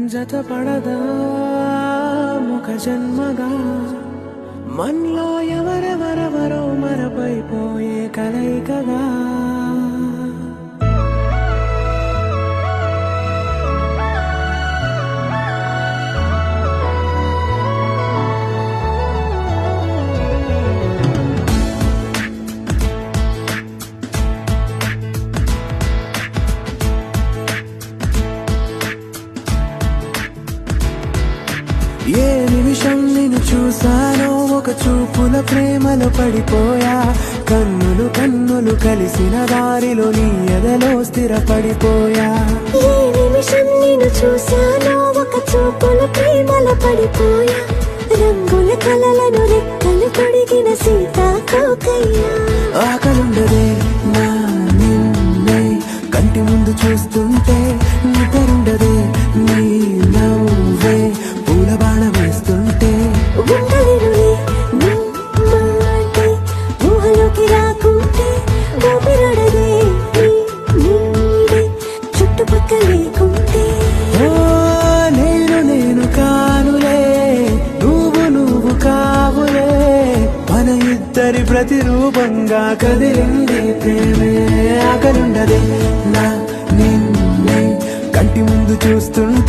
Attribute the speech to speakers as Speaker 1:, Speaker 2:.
Speaker 1: జతపడదా ముఖ జన్మగా మనలో ఎవరెవరెవరో మరపైపోయే కలయికగా ఏ నిమిషం నిన్ను చూసానో ఒక చూపుల ప్రేమలో పడిపోయా కన్నులు కన్నులు కలిసిన దారిలో నీ ఎదలో స్థిరపడిపోయా
Speaker 2: ఏ నిమిషం నిన్ను చూసానో ఒక చూపుల ప్రేమలో పడిపోయా రంగుల కలలను రెక్కలు తొడిగిన సీతాకోకయ్యా
Speaker 1: ఆకలుండదే నా నిన్నే కంటి ముందు చూస్తుంటే నిద్రుండదే నీ నవ్వే పూల బాణ వేస్తుంటే
Speaker 2: ఉండలేనులే నీ మాటే ఊహలోకి రాకుంటే ఊపిరాడదే నీ నీడే చుట్టుపక్కల లేకుంటే
Speaker 1: ఓ నేను కానులే నువ్వు కావులే మన ఇద్దరి ప్రతిరూపంగా కదిలింది ప్రేమే ఆకలుండదే నా నిన్నే కంటి ముందు చూస్తుంటే